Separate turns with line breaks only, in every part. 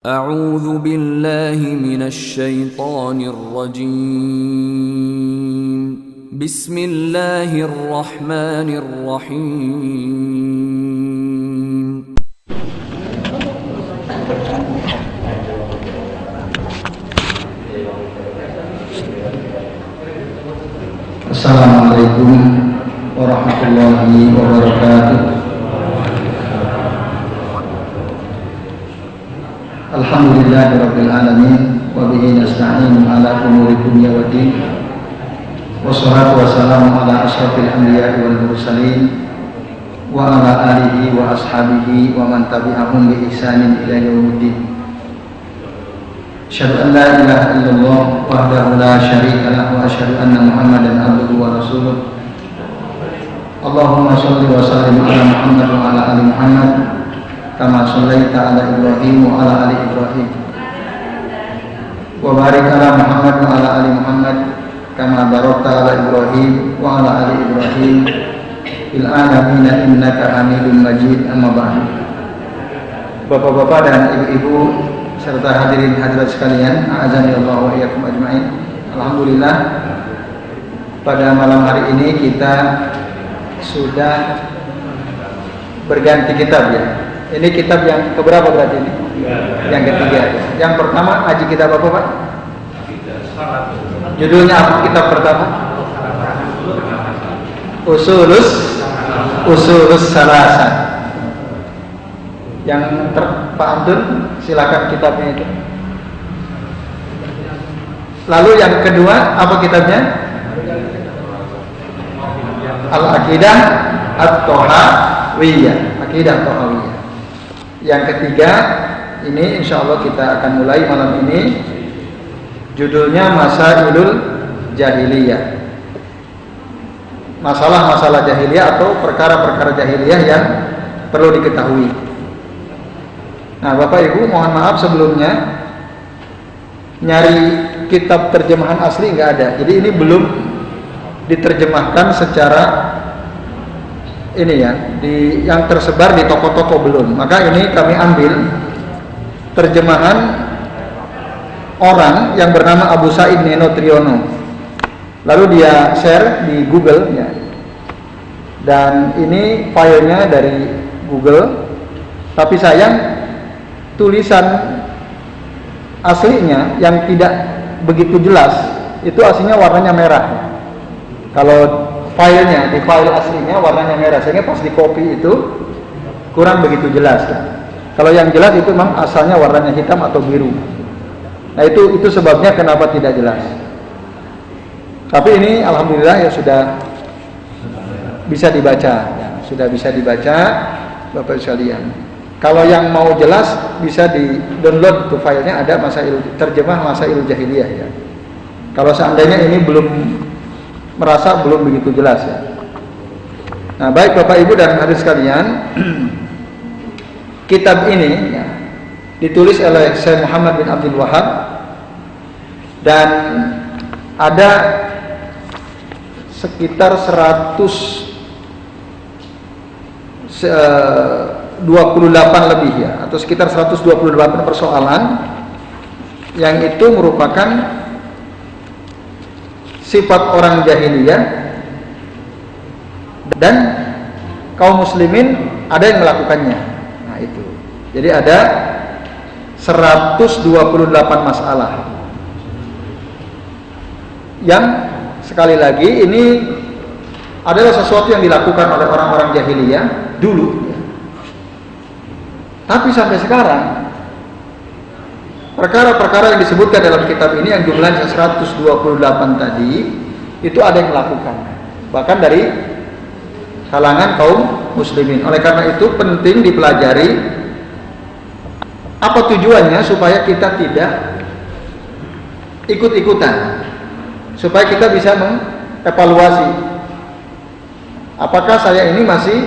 أعوذ بالله من الشيطان الرجيم بسم الله الرحمن الرحيم
Assalamualaikum warahmatullahi wabarakatuh. Alhamdulillahirabbil alamin wa bihi nasta'inu ala umuri dunya waddin. Wassalatu wassalamu ala asyrafil anbiya'i wal mursalin wa ala alihi wa ashabihi wa man tabi'ahum bi ihsanin ila yaumiddin. Asyhadu an la ilaha illallah wahdahu la syarika lahu wa asyhadu anna Muhammadan abduhu wa rasuluh. Allahumma shalli wa sallim ala Muhammad wa ala ali Muhammad kama shallaita ala Ibrahim wa ala ali Ibrahim wa barik ala Muhammad wa ala ali Muhammad kama barakta ala Ibrahim wa ala ali Ibrahim fil alamin innaka Hamidum Majid. Amma ba'du. Bapak-bapak dan ibu-ibu serta hadirin hadirat sekalian, a'azani Allah wa iyyakum ajmain. Alhamdulillah, pada malam hari ini kita sudah berganti kitab ya. Ini kitab yang keberapa berarti ini? Yang ketiga. Yang pertama aji kitab apa Pak? Judulnya apa kitab pertama? Usulus Salasan. Yang Pak Abdul, silakan kitabnya itu. Lalu yang kedua apa kitabnya? Al-Aqidah At-Thahawiyah. Aqidah Thahawiyah. Yang ketiga ini insyaallah kita akan mulai malam ini. Judulnya Masailul Jahiliyah. Masalah-masalah jahiliyah atau perkara-perkara jahiliyah yang perlu diketahui. Nah, Bapak Ibu, mohon maaf sebelumnya, nyari kitab terjemahan asli nggak ada. Jadi ini belum diterjemahkan secara ini ya, yang tersebar di toko-toko belum. Maka ini kami ambil terjemahan orang yang bernama Abu Sa'id Neno Triyono. Lalu dia share di Google ya. Dan ini filenya dari Google. Tapi sayang tulisan aslinya yang tidak begitu jelas itu aslinya warnanya merah. Kalau filenya di file aslinya warnanya merah, sehingga pas di copy itu kurang begitu jelas kan. Kalau yang jelas itu memang asalnya warnanya hitam atau biru. Nah itu sebabnya kenapa tidak jelas. Tapi ini alhamdulillah ya sudah bisa dibaca, ya, sudah bisa dibaca Bapak sekalian. Kalau yang mau jelas bisa di download tuh filenya, ada terjemah Masailul Jahiliyah ya. Kalau seandainya ini belum merasa belum begitu jelas ya. Nah, baik Bapak Ibu dan hadirin sekalian, kitab ini ya, ditulis oleh Syekh Muhammad bin Abdul Wahab dan ada sekitar 128 lebih ya, atau sekitar 128 persoalan yang itu merupakan sifat orang jahiliyah dan kaum muslimin ada yang melakukannya. Nah itu. Jadi ada 128 masalah yang sekali lagi ini adalah sesuatu yang dilakukan oleh orang-orang jahiliyah dulu. Tapi sampai sekarang perkara-perkara yang disebutkan dalam kitab ini yang jumlahnya 128 tadi itu ada yang melakukan, bahkan dari kalangan kaum muslimin. Oleh karena itu penting dipelajari apa tujuannya, supaya kita tidak ikut-ikutan, supaya kita bisa mengevaluasi apakah saya ini masih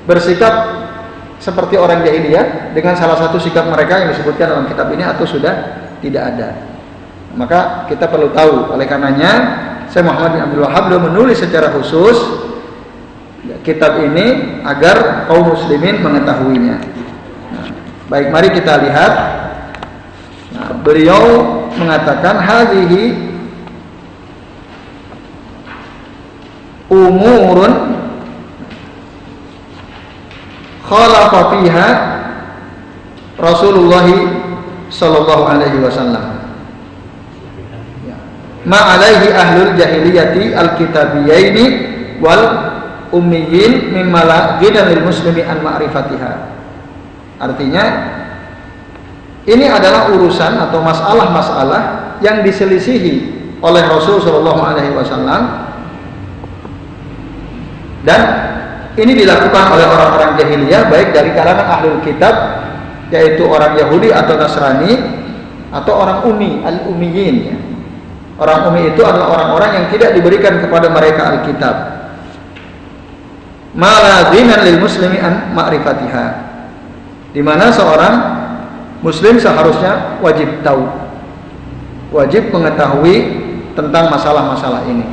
bersikap seperti orang jahiliyah dengan salah satu sikap mereka yang disebutkan dalam kitab ini atau sudah tidak ada. Maka kita perlu tahu. Oleh karenanya Syekh Muhammad bin Abdul Wahab beliau menulis secara khusus kitab ini agar kaum muslimin mengetahuinya. Nah, baik, mari kita lihat beliau mengatakan hadhihi umurun khalafa fiha Rasulullah sallallahu alaihi wasallam ma alaihi ahlul jahiliyati al-kitabiyaini wal ummiyin mimma la ghina lil muslimi an ma'rifatiha. Artinya ini adalah urusan atau masalah-masalah yang diselisihi oleh Rasul sallallahu alaihi wasallam, dan ini dilakukan oleh orang-orang jahiliyah baik dari kalangan ahlul kitab yaitu orang Yahudi atau Nasrani atau orang ummi, al-ummiyin ya. Orang ummi itu adalah orang-orang yang tidak diberikan kepada mereka Alkitab. Malaziman lil muslimi an ma'rifatiha. Di mana seorang muslim seharusnya wajib tahu, wajib mengetahui tentang masalah-masalah ini.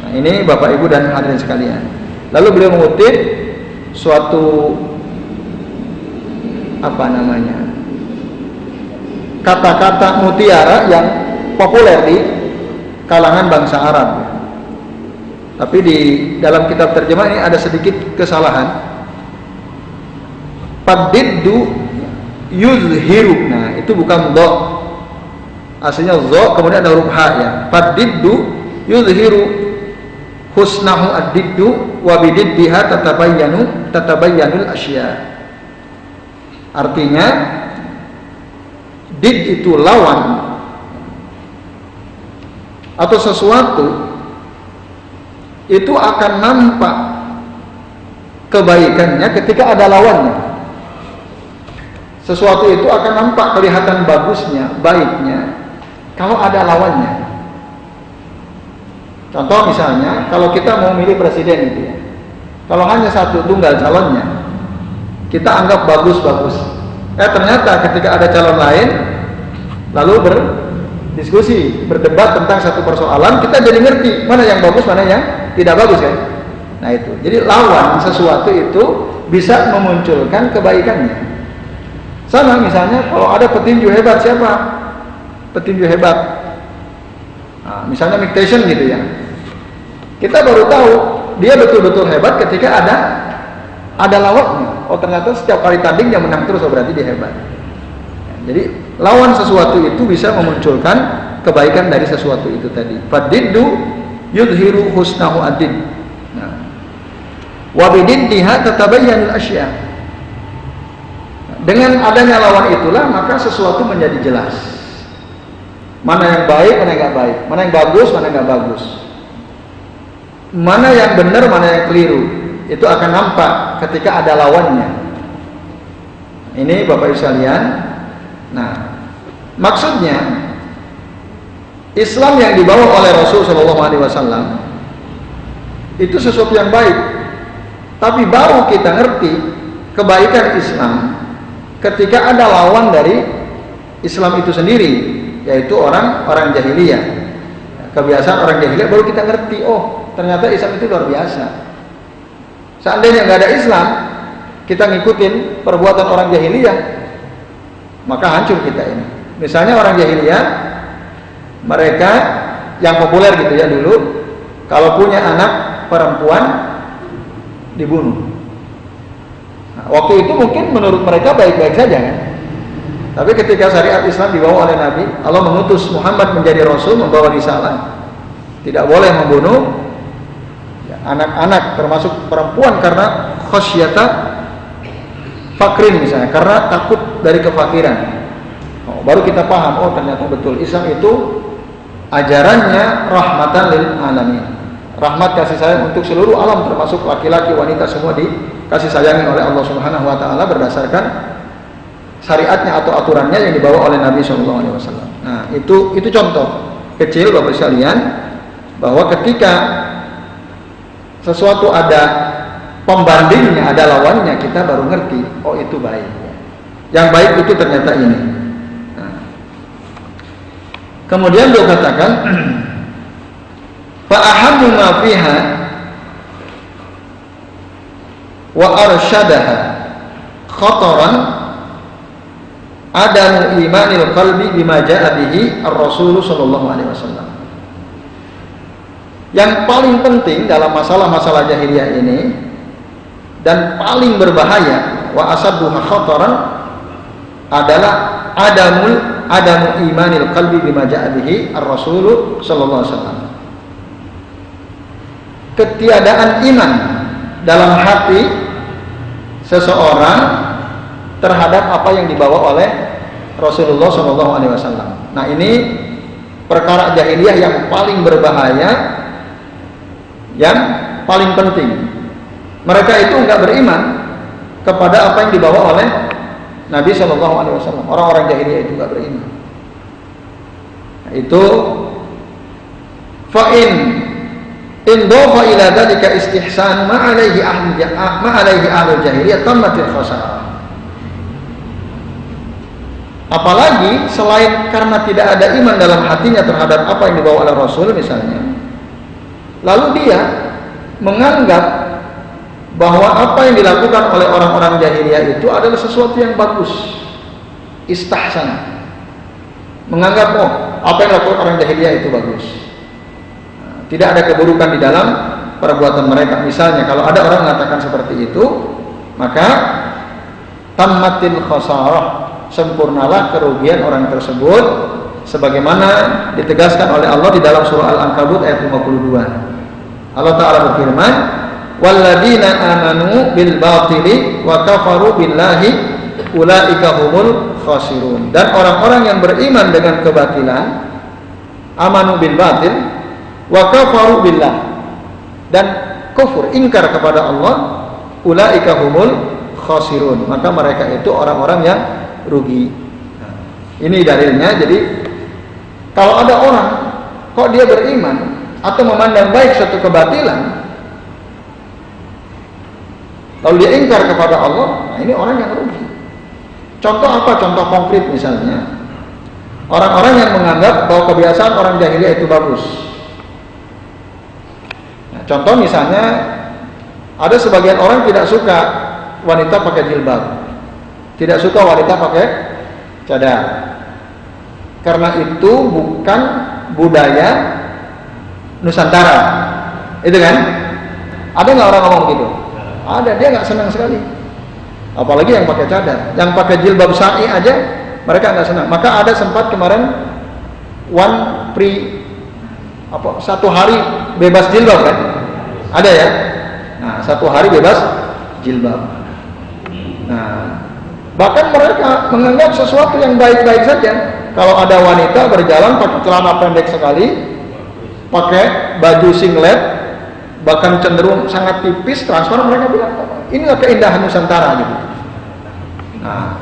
Nah, ini Bapak Ibu dan hadirin sekalian. Lalu beliau mengutip suatu kata-kata mutiara yang populer di kalangan bangsa Arab. Tapi di dalam kitab terjemah ini ada sedikit kesalahan. Padiddu yuzhiru. Nah, itu bukan dha. Aslinya dha kemudian ada huruf ha ya. Padiddu yuzhiru husnahu ad-diddu wa bididdiha tatabayyanul asya. Artinya did itu lawan atau sesuatu itu akan nampak kebaikannya ketika ada lawannya. Sesuatu itu akan nampak kelihatan bagusnya, baiknya kalau ada lawannya. Contoh misalnya, kalau kita mau milih presiden itu ya, kalau hanya satu tunggal calonnya, kita anggap bagus-bagus. Ternyata ketika ada calon lain, lalu berdiskusi, berdebat tentang satu persoalan, kita jadi ngerti mana yang bagus, mana yang tidak bagus kan? Nah itu. Jadi lawan sesuatu itu bisa memunculkan kebaikannya. Sama misalnya kalau ada petinju hebat, siapa? Petinju hebat. Nah, misalnya Mike Tyson gitu ya. Kita baru tahu dia betul-betul hebat ketika ada lawannya. Oh ternyata setiap kali tanding dia menang terus, oh berarti dia hebat. Jadi lawan sesuatu itu bisa memunculkan kebaikan dari sesuatu itu tadi. Fadiddu yudhiru husnahu adid. Nah, wa bididdiha tatabayyanul asya. Dengan adanya lawan itulah maka sesuatu menjadi jelas. Mana yang baik, mana yang nggak baik, mana yang bagus, mana yang nggak bagus, mana yang benar, mana yang keliru. Itu akan nampak ketika ada lawannya. Ini Bapak Ibu sekalian. Nah, maksudnya Islam yang dibawa oleh Rasul SAW itu sesuatu yang baik. Tapi baru kita ngerti kebaikan Islam ketika ada lawan dari Islam itu sendiri, yaitu orang jahiliyah. Kebiasaan orang jahiliyah baru kita ngerti, oh ternyata Islam itu luar biasa. Seandainya nggak ada Islam, kita ngikutin perbuatan orang jahiliyah, maka hancur kita ini. Misalnya orang jahiliyah, mereka yang populer gitu ya dulu, kalau punya anak perempuan dibunuh. Nah, waktu itu mungkin menurut mereka baik-baik saja kan. Tapi ketika syariat Islam dibawa oleh Nabi, Allah mengutus Muhammad menjadi Rasul, membawa risalah, tidak boleh membunuh anak-anak termasuk perempuan karena khasyata fakrin misalnya, karena takut dari kefakiran. Baru kita paham, oh ternyata betul Islam itu ajarannya rahmatan lil alamin, rahmat kasih sayang untuk seluruh alam termasuk laki-laki wanita semua dikasih sayangi oleh Allah Subhanahu wa taala berdasarkan syariatnya atau aturannya yang dibawa oleh Nabi SAW. Nah itu contoh kecil Bapak sekalian bahwa ketika sesuatu ada pembandingnya, ada lawannya, kita baru ngerti, oh itu baik. Yang baik itu ternyata ini. Nah. Kemudian dia katakan, fa ahammu ma fiha wa arsyadaha khataran adamu imanil qalbi bima jaa bihi ar-rasul sallallahu alaihi wasallam. Yang paling penting dalam masalah-masalah jahiliyah ini dan paling berbahaya wa asadduha khataran adalah adamu imanil qalbi bima jaa bihi ar-rasul sallallahu alaihi wasallam. Ketiadaan iman dalam hati seseorang terhadap apa yang dibawa oleh Rasulullah sallallahu alaihi wasallam. Nah, ini perkara jahiliyah yang paling berbahaya, yang paling penting. Mereka itu enggak beriman kepada apa yang dibawa oleh Nabi sallallahu alaihi wasallam. Orang-orang jahiliyah itu enggak beriman. Nah, itu fa in dhafa ila dzalika istihsan ma alaihi ahlul jahiliyah tammatil khasarah. Apalagi selain karena tidak ada iman dalam hatinya terhadap apa yang dibawa oleh Rasul misalnya, lalu dia menganggap bahwa apa yang dilakukan oleh orang-orang jahiliyah itu adalah sesuatu yang bagus, istihsan, menganggap apa yang dilakukan orang jahiliyah itu bagus. Tidak ada keburukan di dalam perbuatan mereka. Misalnya kalau ada orang mengatakan seperti itu, maka tammatil khasarah, sempurnalah kerugian orang tersebut, sebagaimana ditegaskan oleh Allah di dalam surah Al-Ankabut ayat 52. Allah Ta'ala berfirman, walladzina amanu bil batili wa kafaru billahi ulaika humul khasirun. Dan orang-orang yang beriman dengan kebatilan, amanu bil batil wa kafaru billah, dan kufur, ingkar kepada Allah, ulaika humul khasirun, maka mereka itu orang-orang yang rugi. Ini dalilnya. Jadi kalau ada orang kok dia beriman atau memandang baik suatu kebatilan lalu dia ingkar kepada Allah, nah ini orang yang rugi. Contoh apa? Contoh konkret misalnya, orang-orang yang menganggap bahwa kebiasaan orang jahiliyah itu bagus. Nah, contoh misalnya ada sebagian orang tidak suka wanita pakai jilbab, tidak suka wanita pakai cadar, karena itu bukan budaya Nusantara, itu kan? Ada nggak orang ngomong gitu? Ada, dia nggak senang sekali. Apalagi yang pakai cadar, yang pakai jilbab syar'i aja mereka nggak senang. Maka ada sempat kemarin satu hari bebas jilbab kan? Ada ya? Nah, satu hari bebas jilbab. Nah, bahkan mereka menganggap sesuatu yang baik-baik saja. Kalau ada wanita berjalan pakai celana pendek sekali, pakai baju singlet, bahkan cenderung sangat tipis, transparan, mereka bilang inilah keindahan Nusantara gitu. Nah,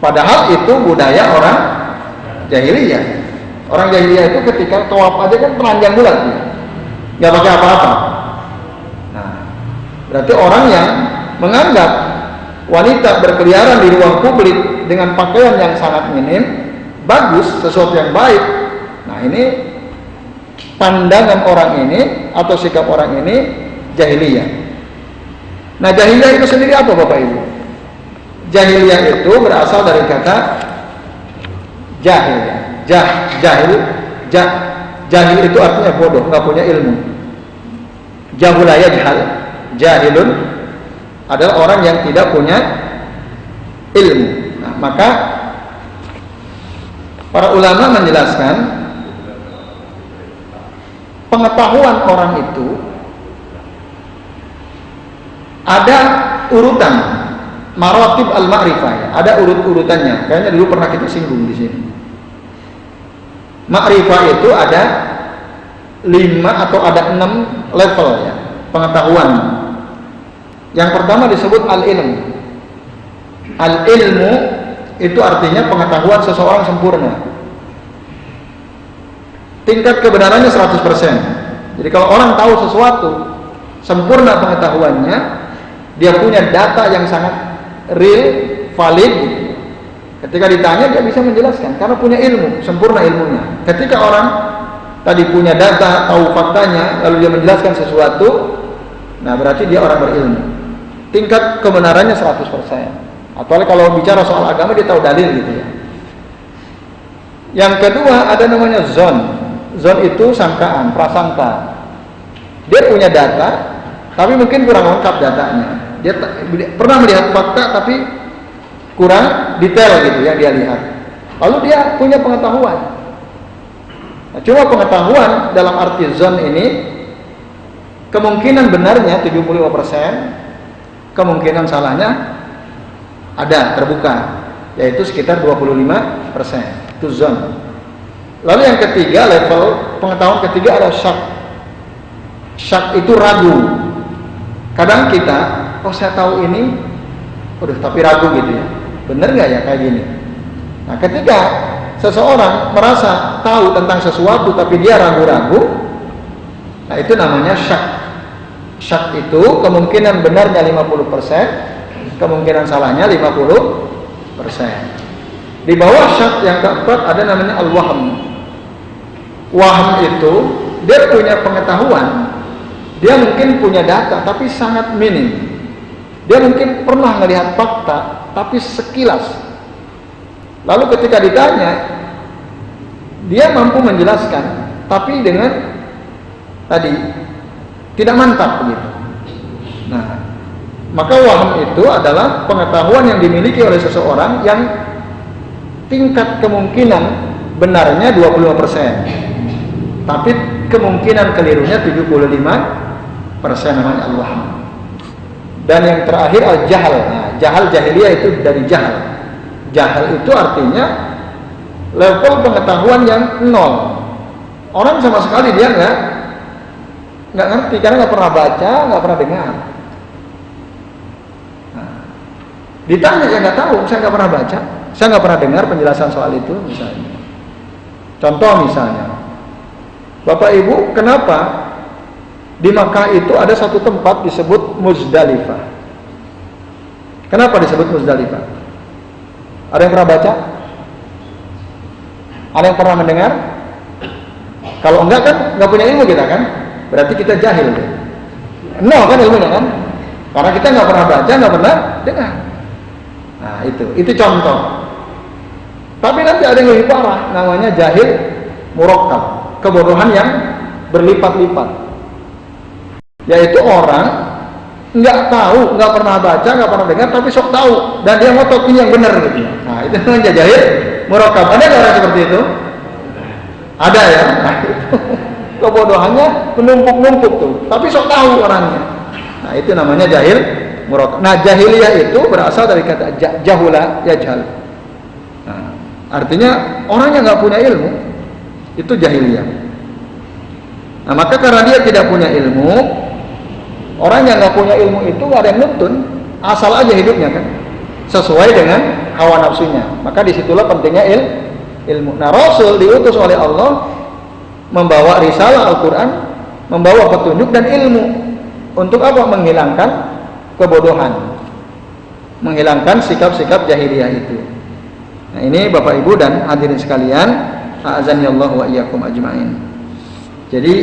padahal itu budaya orang jahiliyah. Orang jahiliyah itu ketika tawaf aja kan telanjang bulat, nggak pakai apa-apa. Nah, berarti orang yang menganggap wanita berkeliaran di ruang publik dengan pakaian yang sangat minim bagus, sesuatu yang baik. Nah, ini pandangan orang ini atau sikap orang ini jahiliyah. Nah, jahiliyah itu sendiri apa Bapak Ibu? Jahiliyah itu berasal dari kata jahil. Jahil itu artinya bodoh, nggak punya ilmu. Jahula yajhal, jahilun adalah orang yang tidak punya ilmu. Nah, maka para ulama menjelaskan pengetahuan orang itu ada urutan, maratib al-ma'rifah, ada urut-urutannya. Kayaknya dulu pernah kita singgung di sini. Ma'rifah itu ada 5 atau ada 6 level ya, pengetahuan. Yang pertama disebut al-ilm. Al-ilmu itu artinya pengetahuan seseorang sempurna. Tingkat kebenarannya 100%. Jadi kalau orang tahu sesuatu, sempurna pengetahuannya, dia punya data yang sangat real, valid. Ketika ditanya dia bisa menjelaskan karena punya ilmu, sempurna ilmunya. Ketika orang tadi punya data, tahu faktanya, lalu dia menjelaskan sesuatu, nah berarti dia orang berilmu. Tingkat kebenarannya 100%. Apalagi kalau bicara soal agama dia tahu dalil gitu ya. Yang kedua ada namanya zon. Zon itu sangkaan, prasangka. Dia punya data, tapi mungkin kurang lengkap datanya. Dia pernah melihat fakta, tapi kurang detail gitu yang dia lihat. Lalu dia punya pengetahuan. Nah, cuma pengetahuan dalam arti zon ini kemungkinan benarnya 75%, kemungkinan salahnya ada terbuka, yaitu sekitar 25%. Itu zon. Lalu yang ketiga, level pengetahuan ketiga ada syak. Syak itu ragu. Kadang kita, oh saya tahu ini, tapi ragu gitu ya. Bener nggak ya kayak gini? Nah, ketika seseorang merasa tahu tentang sesuatu tapi dia ragu-ragu, nah itu namanya syak. Syak itu kemungkinan benarnya 50%, kemungkinan salahnya 50%. Di bawah syak yang keempat ada namanya al-wahm. Wahm itu dia punya pengetahuan, dia mungkin punya data tapi sangat minim. Dia mungkin pernah melihat fakta tapi sekilas. Lalu ketika ditanya, dia mampu menjelaskan tapi dengan tadi tidak mantap begitu. Nah, maka wahm itu adalah pengetahuan yang dimiliki oleh seseorang yang tingkat kemungkinan benarnya 25%, tapi kemungkinan kelirunya 75%, namanya al-wahm. Dan yang terakhir al-jahal. Nah, jahal jahiliyah itu dari jahal. Jahal itu artinya level pengetahuan yang nol. Orang sama sekali dia nggak ngerti karena nggak pernah baca, nggak pernah dengar. Nah, ditanya ya nggak tahu, saya nggak pernah baca, saya nggak pernah dengar penjelasan soal itu misalnya. Contoh misalnya, Bapak Ibu, kenapa di Makkah itu ada satu tempat disebut Muzdalifah? Kenapa disebut Muzdalifah? Ada yang pernah baca? Ada yang pernah mendengar? Kalau enggak kan nggak punya ilmu kita kan? Berarti kita jahil. Nol kan ilmunya kan? Karena kita nggak pernah baca, nggak pernah dengar. Nah itu contoh. Tapi nanti ada yang lebih parah, namanya jahil murakkab, kebodohan yang berlipat-lipat. Yaitu orang nggak tahu, nggak pernah baca, nggak pernah dengar, tapi sok tahu dan dia ngotot ini yang benar gitu. Nah itu namanya jahil murakkab. Ada nggak orang seperti itu? Ada ya. Nah, itu kebodohannya menumpuk-numpuk tuh, tapi sok tahu orangnya. Nah itu namanya jahil murakkab. Nah jahiliyah itu berasal dari kata jahula yajhal. Nah, artinya orang yang nggak punya ilmu itu jahiliyah. Nah maka karena dia tidak punya ilmu, orang yang nggak punya ilmu itu nggak ada yang nuntun, asal aja hidupnya kan, sesuai dengan hawa nafsunya. Maka disitulah pentingnya ilmu. Nah Rasul diutus oleh Allah membawa risalah Al-Quran, membawa petunjuk dan ilmu. Untuk apa? Menghilangkan kebodohan, menghilangkan sikap-sikap jahiliyah itu. Nah ini Bapak Ibu dan hadirin sekalian, a'azanillahu wa iyyakum ajma'in. Jadi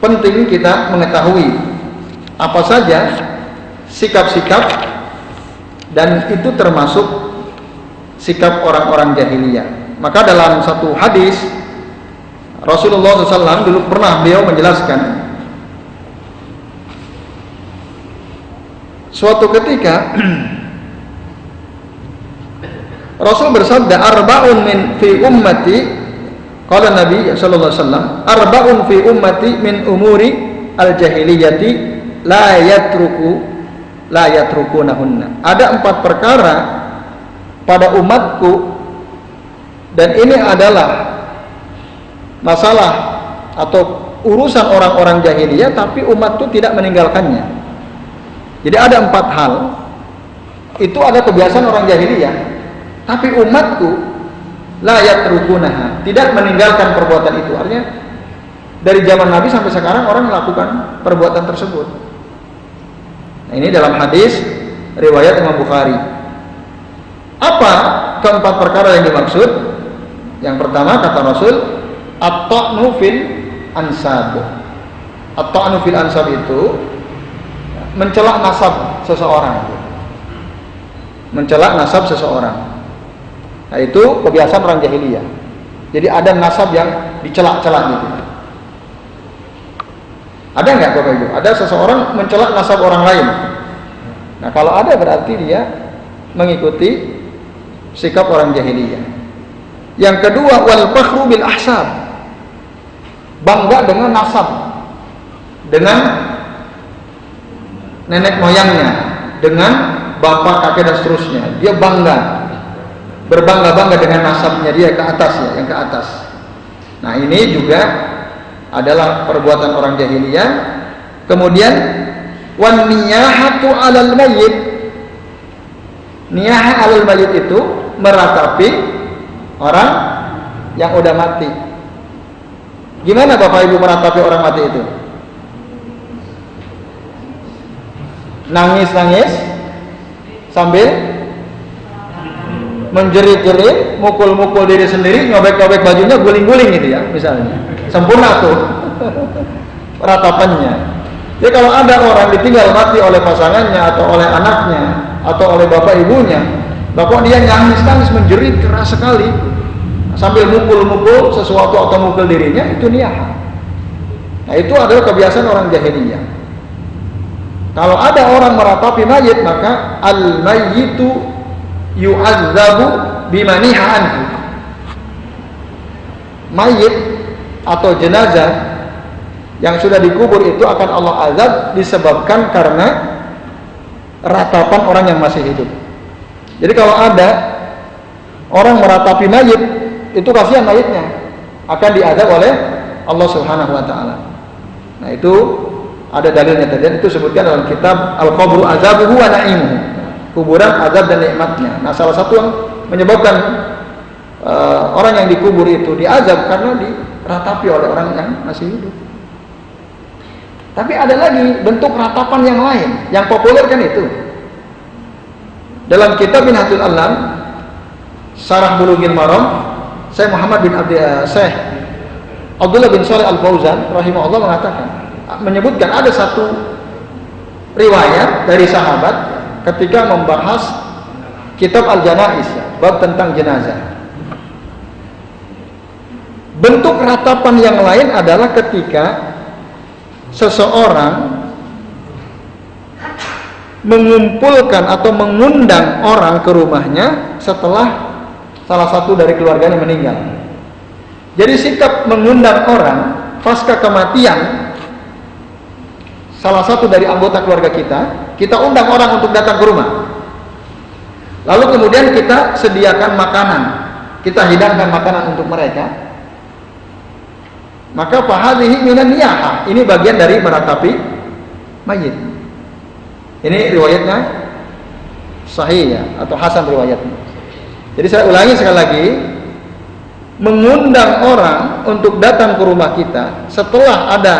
penting kita mengetahui apa saja sikap-sikap, dan itu termasuk sikap orang-orang jahiliyah. Maka dalam satu hadis Rasulullah SAW dulu pernah beliau menjelaskan, suatu ketika Rasul bersabda, arba'un min fi ummati, qala Nabi sallallahu alaihi wasallam, arba'un fi ummati min umuri al-jahiliyati la yatrukunahunna. Ada 4 perkara pada umatku, dan ini adalah masalah atau urusan orang-orang jahiliyah, tapi umatku tidak meninggalkannya. Jadi ada 4 hal, itu ada kebiasaan orang jahiliyah, tapi umatku la yatrukunaha, tidak meninggalkan perbuatan itu. Artinya dari zaman Nabi sampai sekarang orang melakukan perbuatan tersebut. Nah, ini dalam hadis riwayat Imam Bukhari. Apa keempat perkara yang dimaksud? Yang pertama kata Rasul, at-ta'nu fil ansab. At-ta'nu fil ansab itu mencela nasab seseorang. mencela nasab seseorang. Nah, itu kebiasaan orang jahiliyah. Jadi ada nasab yang dicela-cela gitu. Ada nggak Bapak Ibu? Ada seseorang mencela nasab orang lain. Nah, kalau ada berarti dia mengikuti sikap orang jahiliyah. Yang kedua, wal fakhru bil ahsab. Bangga dengan nasab, dengan nenek moyangnya, dengan bapak, kakek dan seterusnya. Dia berbangga-bangga dengan nasabnya dia ke atas ya, yang ke atas. Nah, ini juga adalah perbuatan orang jahiliyah. Kemudian wan niyahatu 'alal mayyit. Niyah 'alal mayyit itu meratapi orang yang udah mati. Gimana Bapak Ibu meratapi orang mati itu? Nangis-nangis sambil menjerit-jerit, mukul-mukul diri sendiri, ngobek-ngobek bajunya, guling-guling gitu ya, misalnya. Sempurna tuh ratapannya. Jadi kalau ada orang ditinggal mati oleh pasangannya atau oleh anaknya atau oleh bapak ibunya, bapak dia nangis-nangis menjerit keras sekali sambil mukul-mukul sesuatu atau mukul dirinya, itu niyah. Nah, itu adalah kebiasaan orang jahiliyah. Kalau ada orang meratapi mayit, maka al-mayyitu yu'adzabu bimaniha anhu. Mayit atau jenazah yang sudah dikubur itu akan Allah azab disebabkan karena ratapan orang yang masih hidup. Jadi kalau ada orang meratapi mayit, itu kasihan mayitnya, akan diazab oleh Allah Subhanahu wa taala. Nah, itu ada dalilnya tadi, itu sebutkan dalam kitab Al-Qabru Azabuhu wa Na'imuhu. Kuburan azab dan nikmatnya. Nah, salah satu yang menyebabkan orang yang dikubur itu diazab karena diratapi oleh orang yang masih hidup. Tapi ada lagi bentuk ratapan yang lain, yang populer kan itu. Dalam kitab Minhatul Alam, Syarah Bulughil Maram, Syekh Muhammad bin Syekh Abdullah bin Shalih Al-Fauzan rahimahullah mengatakan, menyebutkan ada satu riwayat dari sahabat ketika membahas kitab Al-Janaiz, bab tentang jenazah. Bentuk ratapan yang lain adalah ketika seseorang mengumpulkan atau mengundang orang ke rumahnya setelah salah satu dari keluarganya meninggal. Jadi sikap mengundang orang pasca kematian salah satu dari anggota keluarga kita undang orang untuk datang ke rumah. Lalu kemudian kita sediakan makanan, kita hidangkan makanan untuk mereka. Maka fahadhihi minan niyahah, ini bagian dari meratapi mayit. Ini riwayatnya sahih ya, atau hasan riwayatnya. Jadi saya ulangi sekali lagi, mengundang orang untuk datang ke rumah kita setelah ada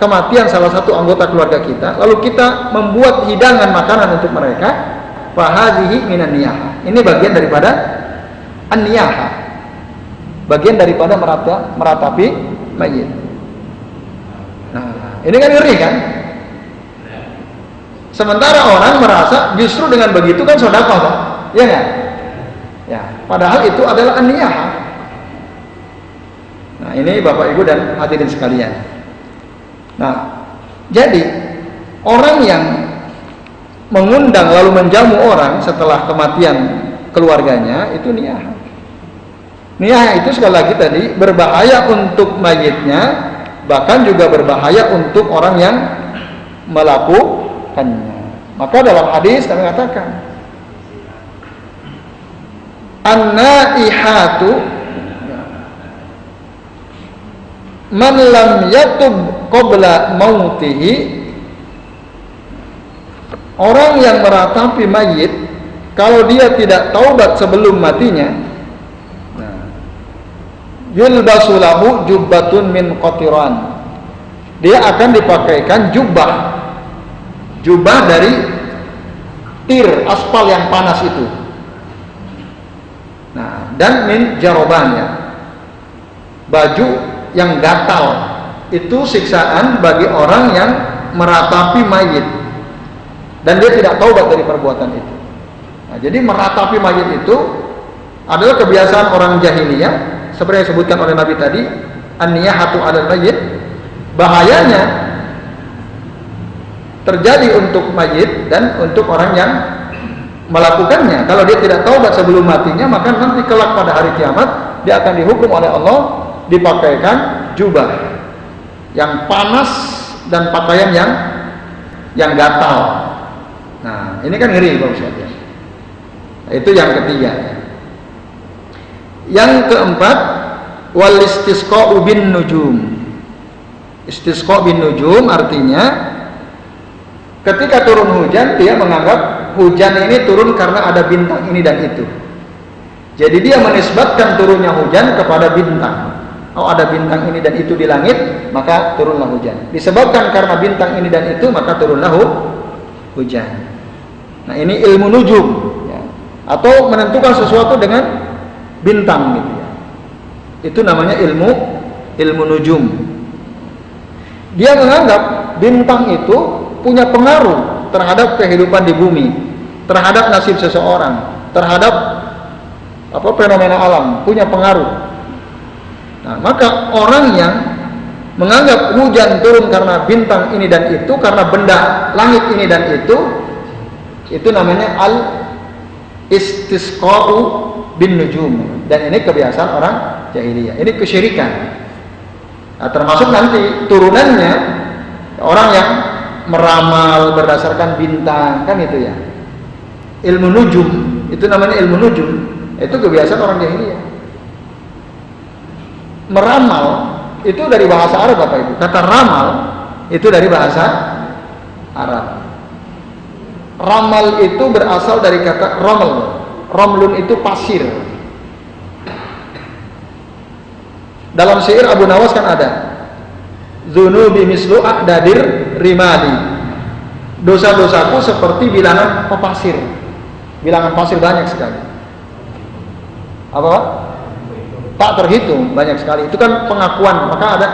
kematian salah satu anggota keluarga kita, lalu kita membuat hidangan makanan untuk mereka, fahadhihi minan niyahah. Ini bagian daripada an-niyahah, bagian daripada meratapi mayit. Nah, ini kan ngeri kan? Sementara orang merasa justru dengan begitu kan sedekah, Pak. Iya enggak? Ya, padahal itu adalah an-niyahah. Nah, ini Bapak Ibu dan hadirin sekalian. Nah, jadi orang yang mengundang lalu menjamu orang setelah kematian keluarganya itu niyahah. Niyahah itu sekali lagi tadi berbahaya untuk mayitnya, bahkan juga berbahaya untuk orang yang melakukannya. Maka dalam hadis kami katakan, an-naihatu man lam yatub qabla mautihi. Orang yang meratapi mayit, kalau dia tidak taubat sebelum matinya, yulbasu lahu jubbatun min qatiran. Dia akan dipakaikan jubah dari tir aspal yang panas itu. Nah, dan min jarobannya, baju yang gatal. Itu siksaan bagi orang yang meratapi mayit dan dia tidak taubat dari perbuatan itu. Nah, jadi meratapi mayit itu adalah kebiasaan orang jahiliyah, seperti yang disebutkan oleh Nabi tadi, an-niyahatu 'alal mayyit. Bahayanya terjadi untuk mayit dan untuk orang yang melakukannya. Kalau dia tidak taubat sebelum matinya, maka nanti kelak pada hari kiamat dia akan dihukum oleh Allah, dipakaikan jubah yang panas dan pakaian yang gatal. Nah, ini kan ngeri Pak Ustaz ya. Nah, itu yang ketiga. Yang keempat, wal istisqa'u bin nujum. Istisqa bin nujum artinya ketika turun hujan, dia menganggap hujan ini turun karena ada bintang ini dan itu. Jadi dia menisbatkan turunnya hujan kepada bintang. Oh, ada bintang ini dan itu di langit, maka turunlah hujan. Disebabkan karena bintang ini dan itu, maka turunlah hujan. Nah, ini ilmu nujum ya. Atau menentukan sesuatu dengan bintang gitu ya. Itu namanya ilmu nujum. Dia menganggap bintang itu punya pengaruh terhadap kehidupan di bumi, terhadap nasib seseorang, terhadap fenomena alam, punya pengaruh. Nah, maka orang yang menganggap hujan turun karena bintang ini dan itu, karena benda langit ini dan itu namanya al-istisqa'u bin nujum. Dan ini kebiasaan orang jahiliyah. Ini kesyirikan. Nah, termasuk nanti turunannya orang yang meramal berdasarkan bintang, kan itu ya. Ilmu nujum, itu namanya ilmu nujum. Itu kebiasaan orang jahiliyah. Meramal itu dari bahasa Arab Bapak Ibu. Kata ramal itu dari bahasa Arab. Ramal itu berasal dari kata romel. Romlun itu pasir. Dalam syair Abu Nawas kan ada Zunubi mislu a'dadir rimali. Dosa-dosaku seperti bilangan pasir. Bilangan pasir banyak sekali. Apa Pak? Tak terhitung, banyak sekali. Itu kan pengakuan, maka ada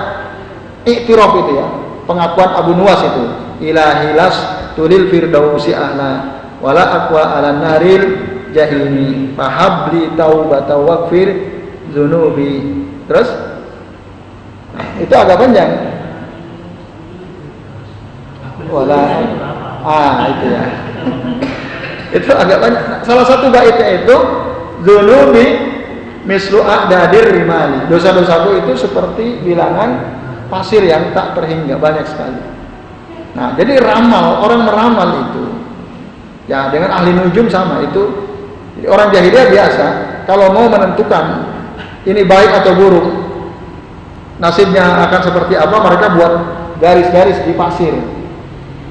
iktiraf itu ya. Pengakuan Abu Nuwas itu. Ilahilas tulil firdausi ahla wala aqwa ala naril jahimi fahabli taubata waqfir zunubi. Terus itu agak panjang. Wala itu ya. Itu agak banyak. Salah satu baitnya itu zunubi mislu a'dadir rimali. Dosa-dosaku itu seperti bilangan pasir yang tak terhingga, banyak sekali. Nah, jadi ramal, orang meramal itu ya dengan ahli nujum sama itu. Jadi orang jahiliyah biasa kalau mau menentukan ini baik atau buruk, nasibnya akan seperti apa, mereka buat garis-garis di pasir.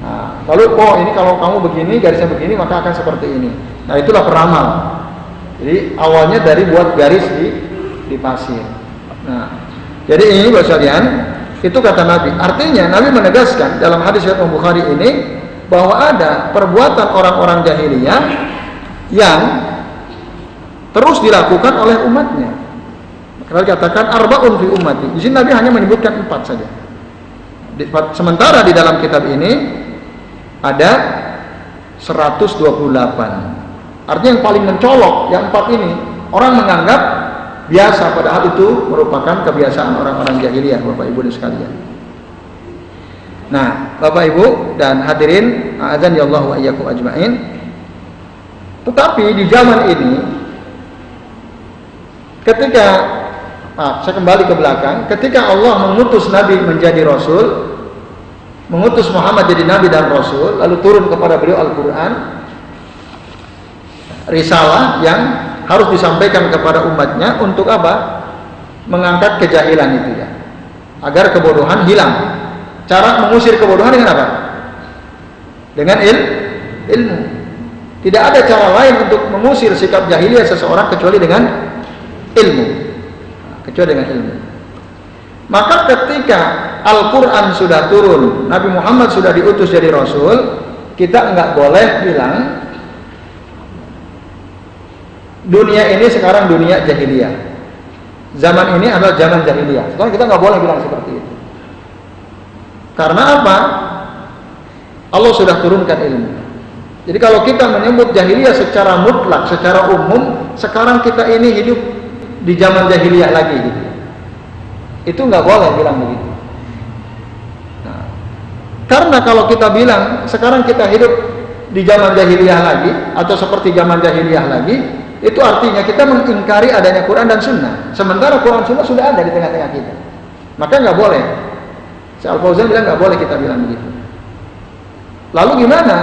Nah, lalu ini kalau kamu begini, garisnya begini, maka akan seperti ini. Nah, itulah peramal. Jadi awalnya dari buat garis di pasir. Nah, jadi ini Bapak sekalian, itu kata Nabi. Artinya Nabi menegaskan dalam hadis riwayat Bukhari ini bahwa ada perbuatan orang-orang jahiliyah yang terus dilakukan oleh umatnya. Kalau dikatakan arba'un fi ummati. Di sini Nabi hanya menyebutkan 4 saja. Sementara di dalam kitab ini ada 128. Artinya yang paling mencolok yang 4 ini orang menganggap biasa, padahal itu merupakan kebiasaan orang-orang jahiliyah, Bapak Ibu dan sekalian. Nah, Bapak Ibu dan hadirin, azan ya Allah wa iyyakum ajmain. Tetapi di zaman ini ketika saya kembali ke belakang, ketika Allah mengutus Nabi menjadi Rasul, mengutus Muhammad jadi Nabi dan Rasul, lalu turun kepada beliau Al-Quran, risalah yang harus disampaikan kepada umatnya untuk apa? Mengangkat kejahilan itu ya, agar kebodohan hilang. Cara mengusir kebodohan dengan apa? Dengan ilmu. Tidak ada cara lain untuk mengusir sikap jahiliyah seseorang kecuali dengan ilmu. Maka ketika Al-Quran sudah turun, Nabi Muhammad sudah diutus jadi Rasul, kita nggak boleh bilang dunia ini sekarang dunia jahiliyah, zaman ini adalah zaman jahiliyah. Sekarang kita nggak boleh bilang seperti itu. Karena apa? Allah sudah turunkan ilmu. Jadi kalau kita menyebut jahiliyah secara mutlak, secara umum, sekarang kita ini hidup di zaman jahiliyah lagi gitu. Itu nggak boleh bilang begitu. Nah, karena kalau kita bilang sekarang kita hidup di zaman jahiliyah lagi atau seperti zaman jahiliyah lagi, itu artinya kita mengingkari adanya Quran dan Sunnah. Sementara Quran Sunnah sudah ada di tengah-tengah kita. Maka nggak boleh. Syekh Al-Fauzan bilang nggak boleh kita bilang begitu. Lalu gimana?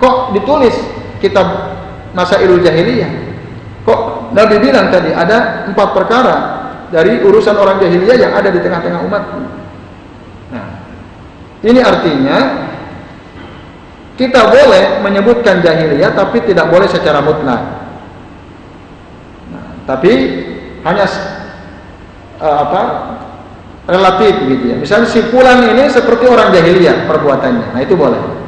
Kok ditulis kitab Masailul Jahiliyah? Kok Nabi bilang tadi ada 4 perkara dari urusan orang jahiliyah yang ada di tengah-tengah umat. Nah, ini artinya kita boleh menyebutkan jahiliyah tapi tidak boleh secara mutlak. Nah, tapi hanya relatif gitu ya. Misalnya si fulan ini seperti orang jahiliyah perbuatannya. Nah, itu boleh.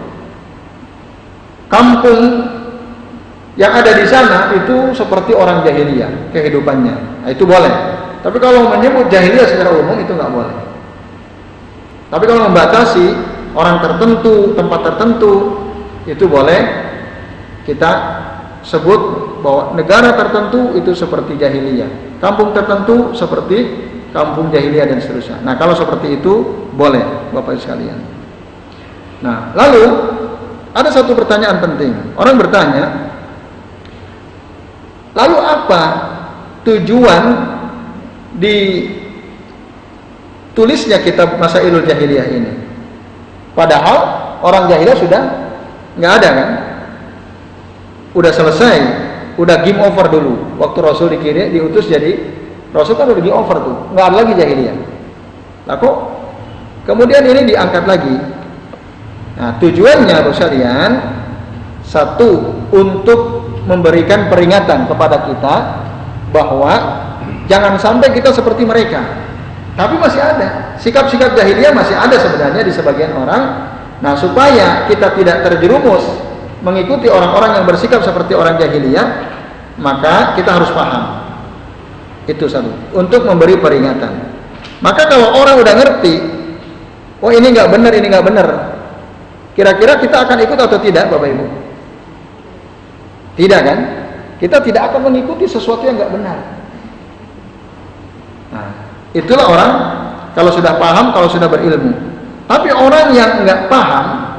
Kampung yang ada di sana itu seperti orang jahiliyah kehidupannya. Nah, itu boleh. Tapi kalau menyebut jahiliyah secara umum itu nggak boleh. Tapi kalau membatasi orang tertentu, tempat tertentu, itu boleh kita sebut bahwa negara tertentu itu seperti jahiliyah, kampung tertentu seperti kampung jahiliyah dan seterusnya. Nah, kalau seperti itu boleh, Bapak Ibu sekalian. Nah, lalu ada satu pertanyaan penting. Orang bertanya, lalu apa tujuan ditulisnya kitab Masailul Jahiliyah ini? Padahal orang jahiliyah sudah nggak ada kan? Udah selesai, udah game over dulu. Waktu Rasul diutus jadi Rasul kan udah game over tuh, nggak ada lagi jahiliyah. Lah kok kemudian ini diangkat lagi? Nah, tujuannya Bapak sekalian, satu, untuk memberikan peringatan kepada kita bahwa jangan sampai kita seperti mereka. Tapi masih ada sikap-sikap jahiliyah, masih ada sebenarnya di sebagian orang. Nah, supaya kita tidak terjerumus mengikuti orang-orang yang bersikap seperti orang jahiliyah, maka kita harus paham. Itu satu, untuk memberi peringatan. Maka kalau orang udah ngerti, oh ini nggak benar, ini nggak benar, kira-kira kita akan ikut atau tidak, Bapak Ibu? Tidak kan? Kita tidak akan mengikuti sesuatu yang nggak benar. Nah, itulah orang kalau sudah paham, kalau sudah berilmu. Tapi orang yang nggak paham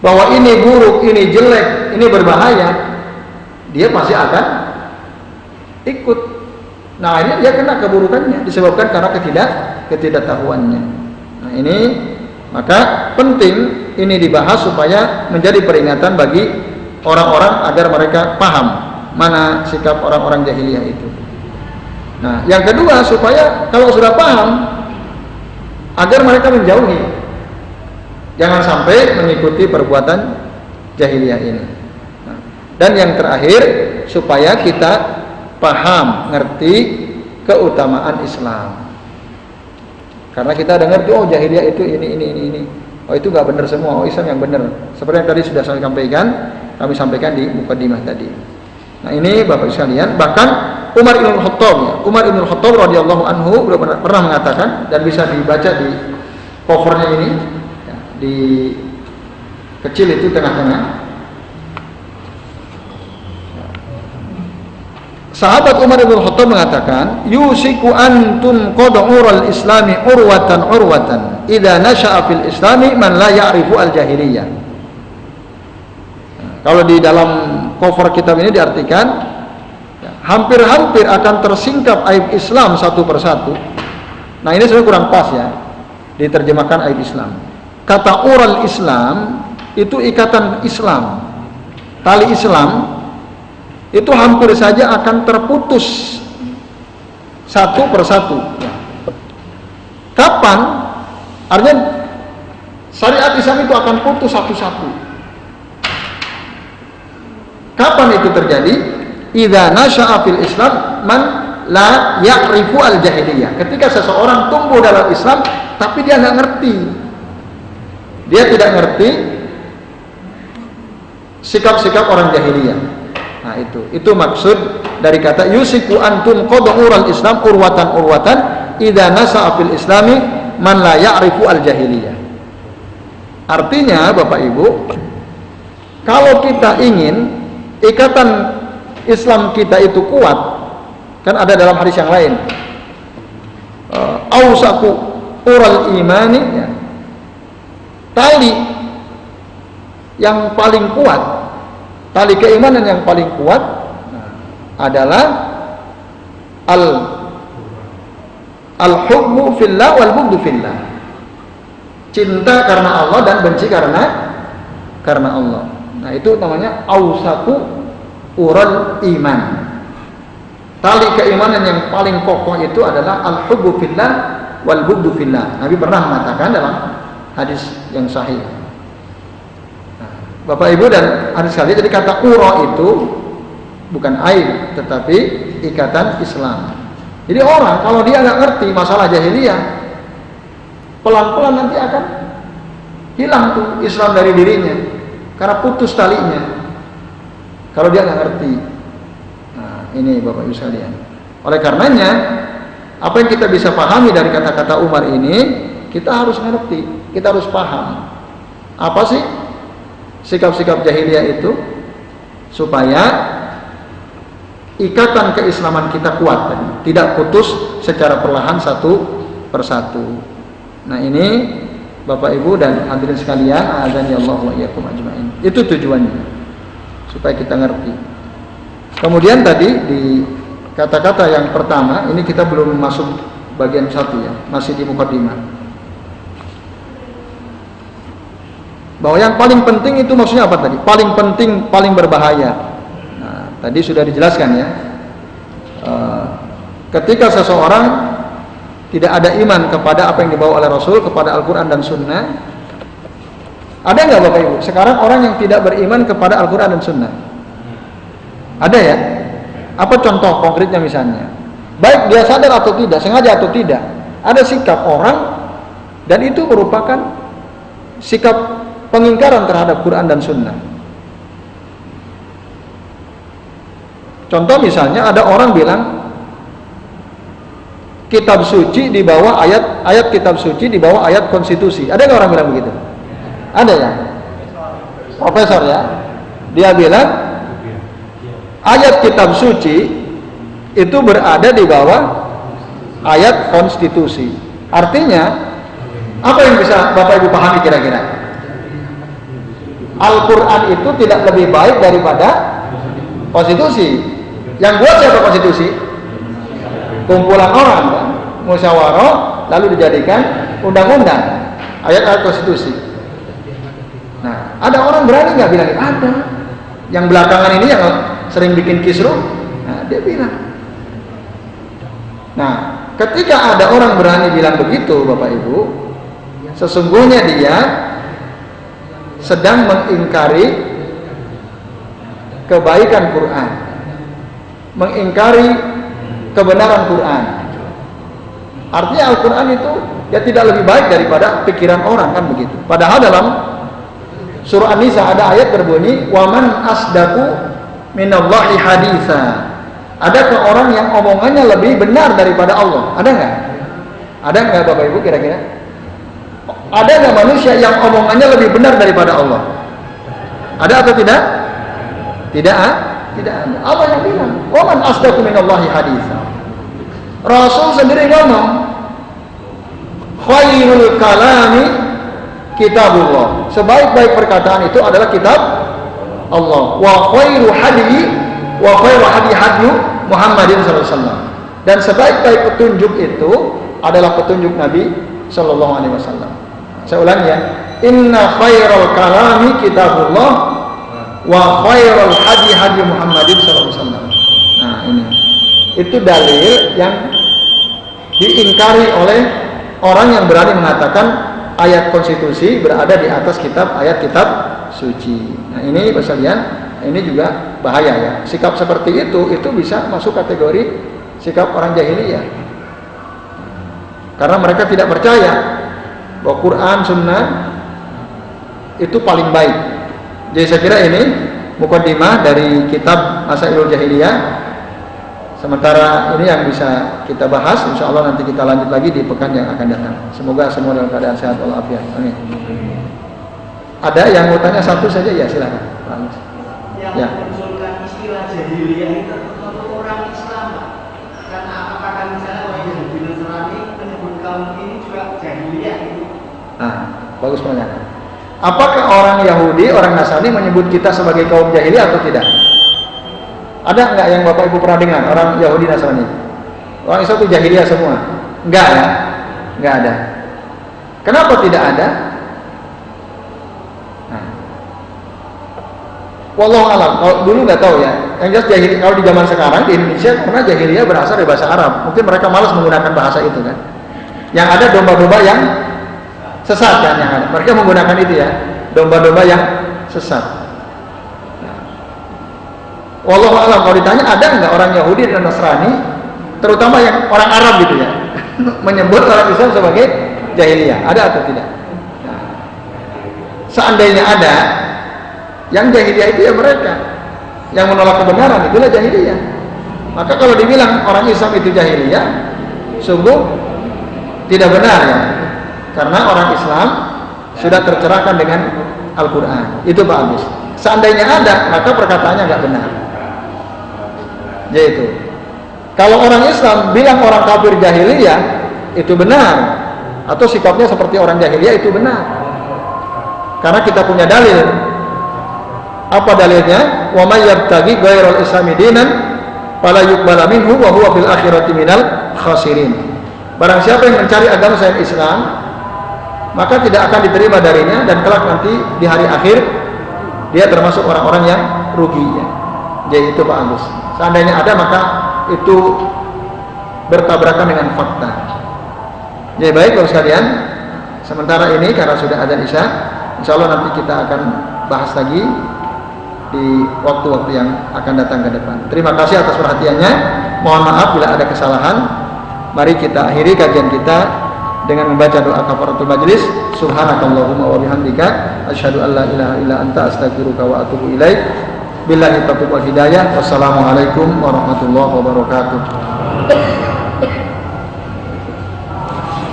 bahwa ini buruk, ini jelek, ini berbahaya, dia pasti akan ikut. Nah, ini dia kena keburukannya disebabkan karena ketidaktahuannya. Nah, ini maka penting ini dibahas supaya menjadi peringatan bagi orang-orang agar mereka paham mana sikap orang-orang jahiliyah itu. Nah, yang kedua, supaya kalau sudah paham agar mereka menjauhi, jangan sampai mengikuti perbuatan jahiliyah ini. Nah, dan yang terakhir, supaya kita paham, ngerti keutamaan Islam. Karena kita ada ngerti, oh jahiliyah itu ini. Oh itu nggak benar semua, oh Islam yang benar. Seperti yang tadi sudah saya sampaikan, kami sampaikan di mukadimah tadi. Nah, ini Bapak sekalian, bahkan Umar ibn Khattab radhiyallahu anhu pernah mengatakan, dan bisa dibaca di covernya ini, ya, di kecil itu tengah-tengah. Sahabat Umar ibn Khattab mengatakan, yusiku antun qad'ural islami urwatan idza nasha'a fil islami man la ya'rifu al jahiliyah. Nah, kalau di dalam cover kitab ini diartikan, ya, hampir-hampir akan tersingkap aib Islam satu persatu. Nah, ini sebenarnya kurang pas ya diterjemahkan aib Islam. Kata ural Islam itu ikatan Islam, tali Islam itu hampir saja akan terputus satu persatu. Kapan? Artinya syariat Islam itu akan putus satu-satu. Kapan itu terjadi? Idza nasha'a fil Islam man la ya'rifu al-jahiliyah. Ketika seseorang tumbuh dalam Islam tapi dia nggak ngerti. Dia tidak ngerti sikap-sikap orang jahiliyah. Nah, itu maksud dari kata yusiku antum qad'ural Islam urwatan idza nasa'a fil islami man la ya'rifu al jahiliyah. Artinya Bapak Ibu, kalau kita ingin ikatan Islam kita itu kuat, kan ada dalam hadis yang lain, ausaku ural imani, ya, tali yang paling kuat, tali keimanan yang paling kuat adalah al-hubbu fillah wal bughdu fillah. Cinta karena Allah dan benci karena Allah. Nah, itu namanya ausaku ural iman. Tali keimanan yang paling kokoh itu adalah al-hubbu fillah wal bughdu fillah. Nabi pernah mengatakan dalam hadis yang sahih. Nah, Bapak Ibu dan adik sekalian, jadi kata ura itu bukan aib, tetapi ikatan Islam. Jadi orang kalau dia nggak ngerti masalah jahiliyah, pelan-pelan nanti akan hilang tuh Islam dari dirinya, karena putus talinya. Kalau dia nggak ngerti. Nah, ini Bapak Ibu sekalian. Oleh karenanya, apa yang kita bisa pahami dari kata-kata Umar ini, kita harus ngerti, kita harus paham. Apa sih sikap-sikap jahiliyah itu, supaya ikatan keislaman kita kuat tadi, tidak putus secara perlahan satu persatu. Nah, ini Bapak Ibu dan hadirin sekalian, azani Allah wa iyyakum ajmain. Itu tujuannya, supaya kita ngerti. Kemudian tadi di kata-kata yang pertama, ini kita belum masuk bagian 1 ya, masih di mukadimah. Bahwa yang paling penting itu maksudnya apa tadi? Paling penting, paling berbahaya. Tadi sudah dijelaskan ya, ketika seseorang tidak ada iman kepada apa yang dibawa oleh Rasul, kepada Al-Quran dan Sunnah. Ada nggak Bapak Ibu sekarang orang yang tidak beriman kepada Al-Quran dan Sunnah? Ada ya? Apa contoh konkretnya misalnya? Baik dia sadar atau tidak, sengaja atau tidak, ada sikap orang, dan itu merupakan sikap pengingkaran terhadap Quran dan Sunnah. Contoh misalnya ada orang bilang kitab suci di bawah ayat kitab suci di bawah ayat konstitusi. Ada nggak orang bilang begitu? Ada ya? Profesor ya, dia bilang ayat kitab suci itu berada di bawah ayat konstitusi. Artinya apa yang bisa Bapak Ibu pahami kira-kira? Al-Quran itu tidak lebih baik daripada konstitusi. Yang buat siapa konstitusi? Kumpulan orang kan? Musyawarah lalu dijadikan undang-undang, ayat-ayat konstitusi. Nah, ada orang berani nggak bilang? Ada. Yang belakangan ini yang sering bikin kisruh, nah, dia bilang. Nah, ketika ada orang berani bilang begitu, Bapak Ibu, sesungguhnya dia sedang mengingkari kebaikan Quran, mengingkari kebenaran Quran. Artinya Al-Quran itu ya tidak lebih baik daripada pikiran orang, kan begitu. Padahal dalam surah An-Nisa ada ayat berbunyi waman asdaqu minallahi haditsa. Adakah orang yang omongannya lebih benar daripada Allah? Ada nggak? Ada nggak Bapak Ibu kira-kira? Ada nggak manusia yang omongannya lebih benar daripada Allah? Ada atau tidak? Tidak ada. Allah yang bilang waman asdaqu minallahi haditsa. Rasul sendiri ngomong khairul kalami kitabullah. Sebaik-baik perkataan itu adalah kitab Allah. Wa khairu hadi Muhammadin sallallahu alaihi wasallam. Dan sebaik-baik petunjuk itu adalah petunjuk Nabi sallallahu alaihi wasallam. Saya ulangi ya. Inna khairal kalami kitabullah wa khairul hadi Muhammadin sallallahu alaihi wasallam. Nah, ini. Itu dalil yang diingkari oleh orang yang berani mengatakan ayat konstitusi berada di atas ayat-kitab suci. Nah, ini sekalian, ini juga bahaya ya. Sikap seperti itu bisa masuk kategori sikap orang jahiliyah. Karena mereka tidak percaya bahwa Quran, Sunnah itu paling baik. Jadi saya kira ini mukaddimah dari kitab Masailul Jahiliyah. Sementara ini yang bisa kita bahas, insya Allah nanti kita lanjut lagi di pekan yang akan datang. Semoga semua dalam keadaan sehat walafiat. Amin. Ada yang mau tanya satu saja? Ya silakan. bagus.
Yang
Ya.
memunculkan istilah jahiliyah itu untuk orang Islam, Pak. Karena apakah misalnya orang Yahudi Nasrani menyebut kaum ini juga jahiliyah gitu?
Nah, bagus banget. Apakah orang Yahudi, orang Nasrani menyebut kita sebagai kaum jahiliyah atau tidak? Ada nggak yang Bapak Ibu pernah dengar orang Yahudi Nasrani? Orang Islam itu jahiliyah semua? Enggak ya? Enggak ada. Kenapa tidak ada? Nah. Wallahu alam. Kalau dulu nggak tahu ya. Yang jelas jahiliyah kalau di zaman sekarang di Indonesia karena jahiliyah berasal dari bahasa Arab. Mungkin mereka malas menggunakan bahasa itu kan. Yang ada domba-domba yang sesat kan yang ada. Mereka menggunakan itu ya. Domba-domba yang sesat. Nah. Wallahu alam. Kalau ditanya ada nggak orang Yahudi dan Nasrani, terutama yang orang Arab gitu ya, menyebut orang Islam sebagai jahiliyah, ada atau tidak? Nah, seandainya ada, yang jahiliyah itu ya mereka yang menolak kebenaran, itulah jahiliyah. Maka kalau dibilang orang Islam itu jahiliyah, sungguh tidak benar ya, karena orang Islam sudah tercerahkan dengan Al-Quran. Itu Pak Agus. Seandainya ada, maka perkataannya nggak benar. Yaitu kalau orang Islam bilang orang kafir jahiliyah, itu benar. Atau sikapnya seperti orang jahiliyah, itu benar. Karena kita punya dalil. Apa dalilnya? Wa may yabtaghi ghairal islami dinan fala yuqbala minhu wa huwa fil akhirati minal khasirin. Barang siapa yang mencari agama selain Islam, maka tidak akan diterima darinya, dan kelak nanti di hari akhir dia termasuk orang-orang yang rugi ya. Jadi itu Pak Agus. Seandainya ada, maka itu bertabrakan dengan fakta. Jadi baik Bapak sekalian, sementara ini karena sudah azan Isya, insya Allah nanti kita akan bahas lagi di waktu-waktu yang akan datang ke depan. Terima kasih atas perhatiannya. Mohon maaf bila ada kesalahan. Mari kita akhiri kajian kita dengan membaca doa kafaratul majlis. Subhanakallahumma wa bihamdika asyhadu an la ilaha illa anta astaghfiruka wa atubu ilaik. Billahi taufiq wal hidayah. Wassalamualaikum warahmatullahi wabarakatuh.